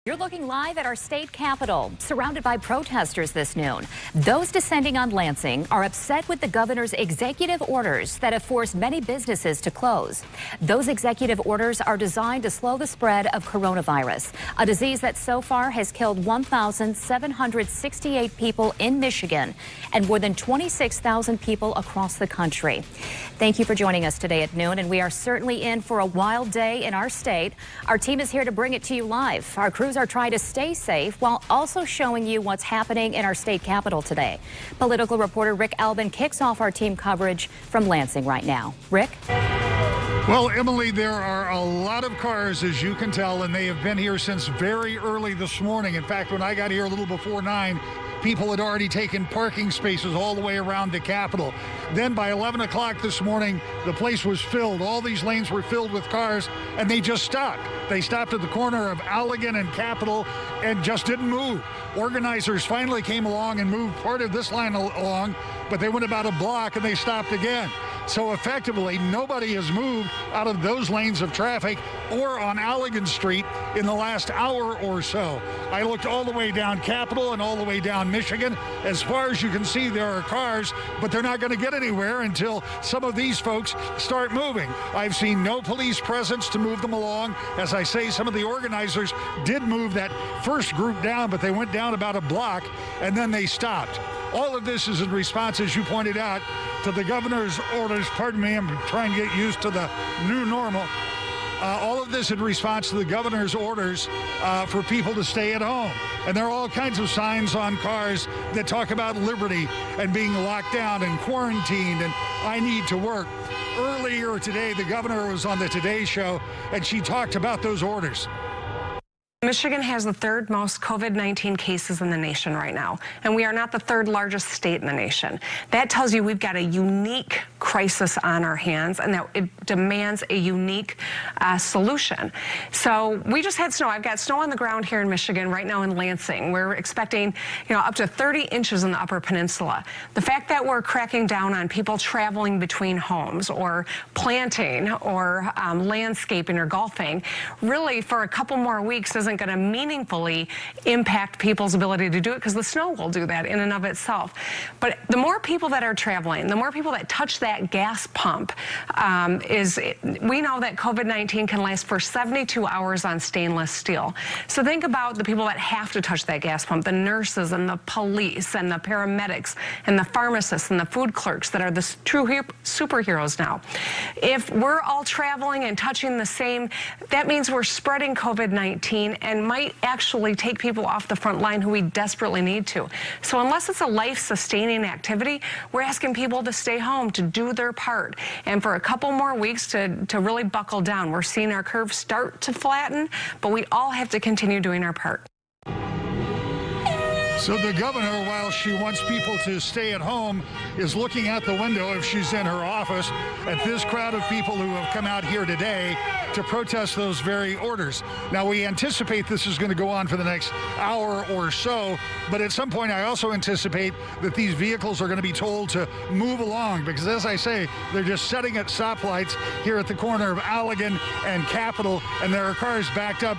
You're looking live at our state capitol, surrounded by protesters this noon. Those descending on Lansing are upset with the governor's executive orders that have forced many businesses to close. Those executive orders are designed to slow the spread of coronavirus, a disease that so far has killed 1,768 people in Michigan and more than 26,000 people across the country. Thank you for joining us today at noon, and we are certainly in for a wild day in our state. Our team is here to bring it to you live. Our crews are trying to stay safe while also showing you what's happening in our state capitol today. Political reporter Rick Albin kicks off our team coverage from Lansing right now. Rick? Well, Emily, there are a lot of cars, as you can tell, and they have been here since very early this morning. In fact, when I got here a little before 9, people had already taken parking spaces all the way around the Capitol. Then by 11 o'clock this morning, the place was filled. All these lanes were filled with cars, and they just stopped. They stopped at the corner of Alla and Capitol and just didn't move. Organizers finally came along and moved part of this line along, but they went about a block and they stopped again. So effectively, nobody has moved out of those lanes of traffic or on Allegan Street in the last hour or so. I looked all the way down Capitol and all the way down Michigan. As far as you can see, there are cars, but they're not going to get anywhere until some of these folks start moving. I've seen no police presence to move them along. As I say, some of the organizers did move that first group down, but they went down about a block and then they stopped. All of this is in response, as you pointed out, to the governor's orders. Pardon me, I'm trying to get used to the new normal. All of this in response to the governor's orders for people to stay at home. And there are all kinds of signs on cars that talk about liberty and being locked down and quarantined and I need to work. Earlier today, the governor was on the Today Show, and she talked about those orders. Michigan has the third most COVID-19 cases in the nation right now, and we are not the third largest state in the nation. That tells you we've got a unique crisis on our hands and that it demands a unique solution. So we just had snow. I've got snow on the ground here in Michigan right now in Lansing. We're expecting, up to 30 inches in the Upper Peninsula. The fact that we're cracking down on people traveling between homes or planting or landscaping or golfing, really for a couple more weeks isn't going to meaningfully impact people's ability to do it because the snow will do that in and of itself. But the more people that are traveling, the more people that touch that gas pump, we know that COVID-19 can last for 72 hours on stainless steel. So think about the people that have to touch that gas pump, the nurses and the police and the paramedics and the pharmacists and the food clerks that are the true superheroes now. If we're all traveling and touching the same, that means we're spreading COVID-19 and might actually take people off the front line who we desperately need to. So unless it's a life-sustaining activity, we're asking people to stay home, to do their part, and for a couple more weeks to really buckle down. We're seeing our curve start to flatten, but we all have to continue doing our part. So the governor, while she wants people to stay at home, is looking out the window if she's in her office at this crowd of people who have come out here today to protest those very orders. Now, we anticipate this is going to go on for the next hour or so, but at some point I also anticipate that these vehicles are going to be told to move along because, as I say, they're just setting at stoplights here at the corner of Allegan and Capitol, and there are cars backed up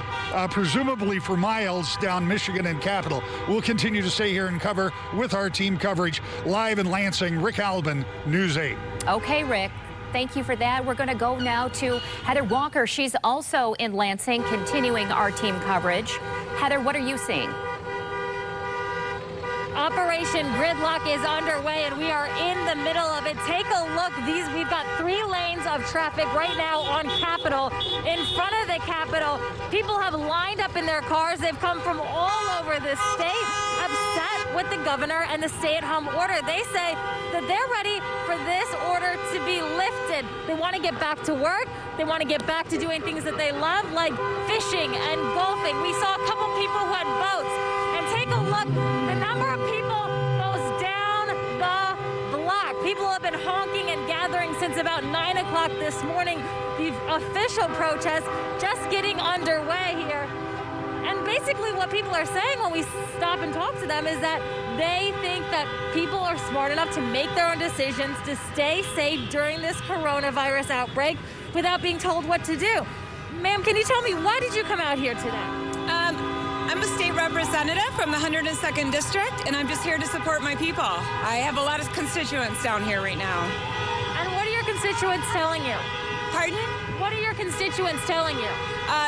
presumably for miles down Michigan and Capitol. We'll continue to stay here and cover with our team coverage live in Lansing. Rick Albin, News 8. Okay, Rick. Thank you for that. We're going to go now to Heather Walker. She's also in Lansing, continuing our team coverage. Heather, what are you seeing? Operation Gridlock is underway, and we are in the middle of it. Take a look. We've got 3 lanes of traffic right now on Capitol. In front of the Capitol, people have lined up in their cars. They've come from all over the state, upset with the governor and the stay-at-home order. They say that they're ready for this order to be lifted. They want to get back to work. They want to get back to doing things that they love, like fishing and golfing. We saw a couple people who had boats. And take a look, the number of people goes down the block. People have been honking and gathering since about 9 o'clock this morning. The official protest just getting underway here. And basically what people are saying when we stop and talk to them is that they think that people are smart enough to make their own decisions to stay safe during this coronavirus outbreak without being told what to do. Ma'am, can you tell me, why did you come out here today? representative from the 102nd District, and I'm just here to support my people. I have a lot of constituents down here right now. And what are your constituents telling you? Pardon? What are your constituents telling you?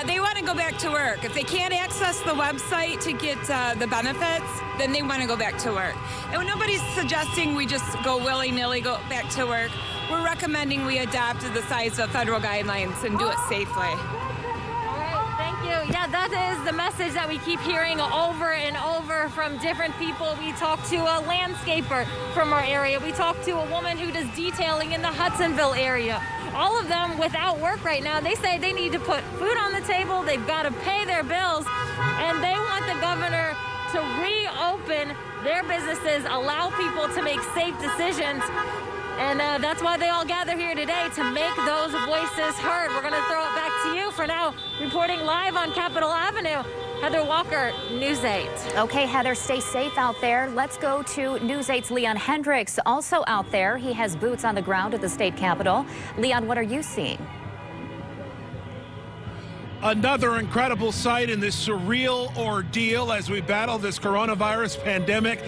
They want to go back to work. If they can't access the website to get the benefits, then they want to go back to work. And nobody's suggesting we just go willy-nilly go back to work. We're recommending we adopt the size of federal guidelines and do it safely. Thank you. Yeah, that is the message that we keep hearing over and over from different people. We talked to a landscaper from our area. We talked to a woman who does detailing in the Hudsonville area. All of them without work right now. They say they need to put food on the table. They've got to pay their bills, and they want the governor to reopen their businesses, allow people to make safe decisions. And that's why they all gather here today, to make those voices heard. We're going to throw it back to you for now. Reporting live on Capitol Avenue, Heather Walker, News 8. Okay, Heather, stay safe out there. Let's go to News 8's Leon Hendricks, also out there. He has boots on the ground at the state capitol. Leon, what are you seeing? Another incredible sight in this surreal ordeal as we battle this coronavirus pandemic.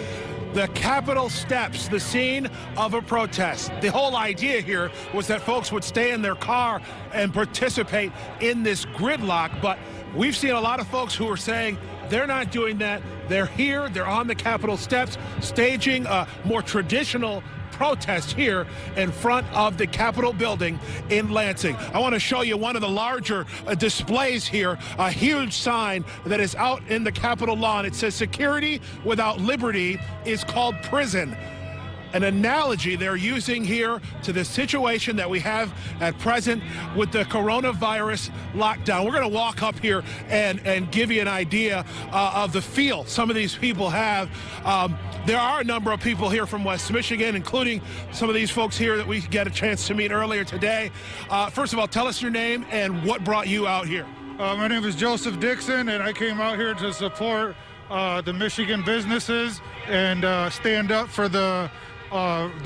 The Capitol steps, the scene of a protest. The whole idea here was that folks would stay in their car and participate in this gridlock, but we've seen a lot of folks who are saying they're not doing that. They're here, they're on the Capitol steps, staging a more traditional protest here in front of the Capitol building in Lansing. I want to show you one of the larger displays here, a huge sign that is out in the Capitol lawn. It says, "Security without liberty is called prison." An analogy they're using here to the situation that we have at present with the coronavirus lockdown. We're going to walk up here and give you an idea of the feel some of these people have. There are a number of people here from West Michigan, including some of these folks here that we get a chance to meet earlier today. First of all, tell us your name and what brought you out here. My name is Joseph Dixon, and I came out here to support the Michigan businesses and stand up for the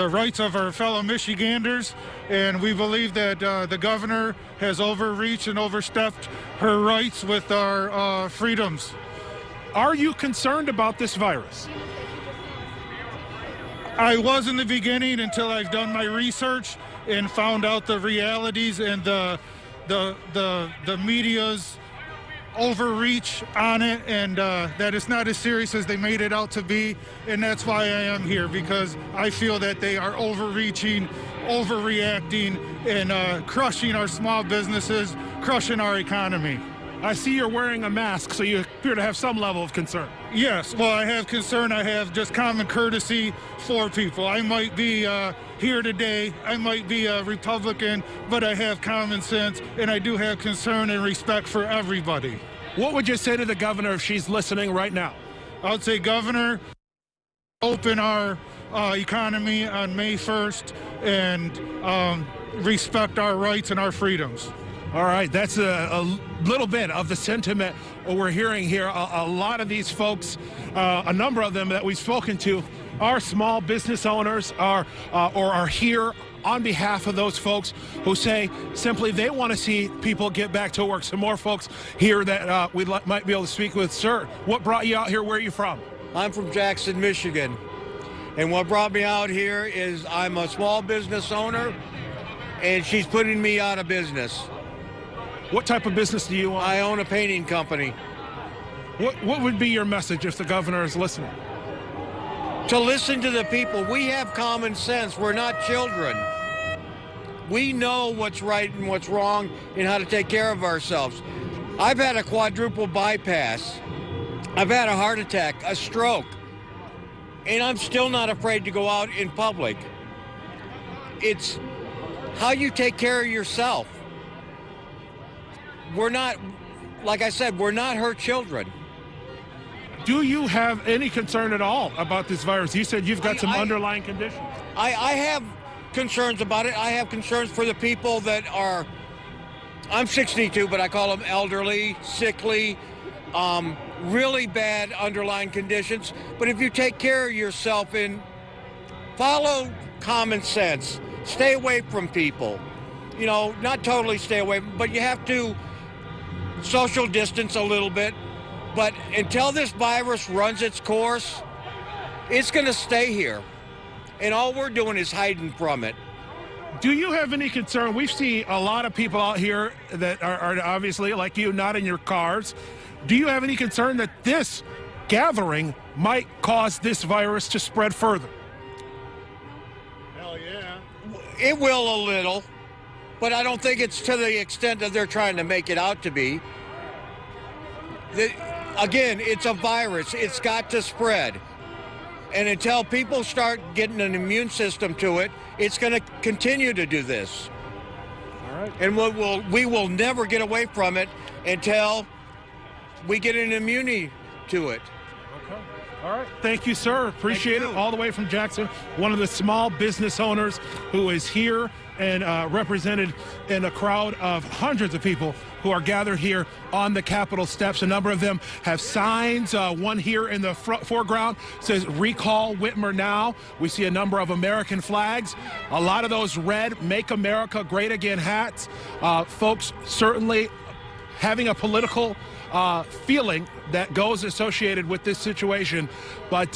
rights of our fellow Michiganders. And we believe that the governor has overreached and overstepped her rights with our freedoms. Are you concerned about this virus? I was in the beginning until I've done my research and found out the realities and the media's overreach on it, and that it's not as serious as they made it out to be. And that's why I am here, because I feel that they are overreaching, overreacting, and crushing our small businesses, crushing our economy. I see you're wearing a mask, so you appear to have some level of concern. Yes, well, I have concern. I have just common courtesy for people. I might be here today, I might be a Republican, but I have common sense, and I do have concern and respect for everybody. What would you say to the governor if she's listening right now? I would say, Governor, open our economy on May 1st and respect our rights and our freedoms. All right, that's a little bit of the sentiment we're hearing here. A lot of these folks, a number of them that we've spoken to, are small business owners, or are here on behalf of those folks who say simply they want to see people get back to work. Some more folks here that we might be able to speak with. Sir, what brought you out here? Where are you from? I'm from Jackson, Michigan. And what brought me out here is I'm a small business owner, and she's putting me out of business. What type of business do you own? I own a painting company. What would be your message if the governor is listening? To listen to the people. We have common sense. We're not children. We know what's right and what's wrong and how to take care of ourselves. I've had a quadruple bypass. I've had a heart attack, a stroke, and I'm still not afraid to go out in public. It's how you take care of yourself. We're not, like I said, we're not her children. Do you have any concern at all about this virus? You said you've got some underlying conditions. I have concerns about it. I have concerns for the people that are, I'm 62, but I call them elderly, sickly, really bad underlying conditions. But if you take care of yourself and follow common sense, stay away from people, you know, not totally stay away, but you have to social distance a little bit, But until this virus runs its course, it's going to stay here. And all we're doing is hiding from it. Do you have any concern? We see a lot of people out here that are obviously, like you, not in your cars. Do you have any concern that this gathering might cause this virus to spread further? Hell yeah. It will a little, but I don't think it's to the extent that they're trying to make it out to be. Again, it's a virus. It's got to spread. And until people start getting an immune system to it, it's going to continue to do this. All right. And we will never get away from it until we get an immunity to it. Okay. All right. Thank you, sir. Appreciate it. All the way from Jackson, one of the small business owners who is here and represented in a crowd of hundreds of people who are gathered here on the Capitol steps. A number of them have signs. One here in the foreground says, "Recall Whitmer now." We see a number of American flags. A lot of those red "Make America Great Again" hats. Folks certainly having a political feeling that goes associated with this situation. But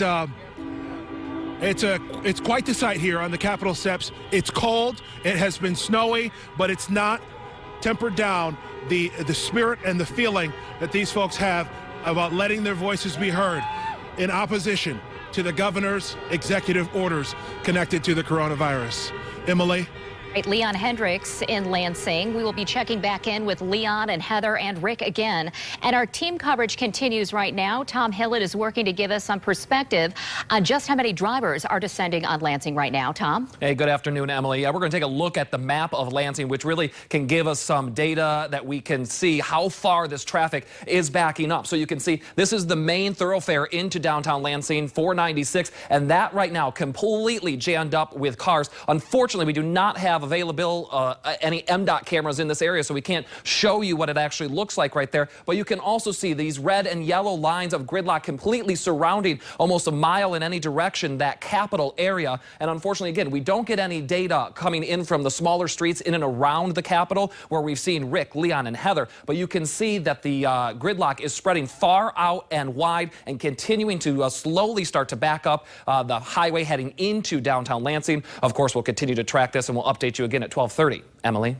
it's quite the sight here on the Capitol steps. It's cold. It has been snowy, but it's not tempered down the spirit and the feeling that these folks have about letting their voices be heard in opposition to the governor's executive orders connected to the coronavirus. Emily? Right, Leon Hendricks in Lansing. We will be checking back in with Leon and Heather and Rick again. And our team coverage continues right now. Tom Hillett is working to give us some perspective on just how many drivers are descending on Lansing right now. Tom? Hey, good afternoon, Emily. We're going to take a look at the map of Lansing, which really can give us some data that we can see how far this traffic is backing up. So you can see this is the main thoroughfare into downtown Lansing, 496, and that right now completely jammed up with cars. Unfortunately, we do not have available any MDOT cameras in this area, so we can't show you what it actually looks like right there. But you can also see these red and yellow lines of gridlock completely surrounding almost a mile in any direction that Capitol area. And unfortunately, again, we don't get any data coming in from the smaller streets in and around the Capitol where we've seen Rick, Leon, and Heather. But you can see that the gridlock is spreading far out and wide and continuing to slowly start to back up the highway heading into downtown Lansing. Of course, we'll continue to track this and we'll update you again at 12:30. Emily?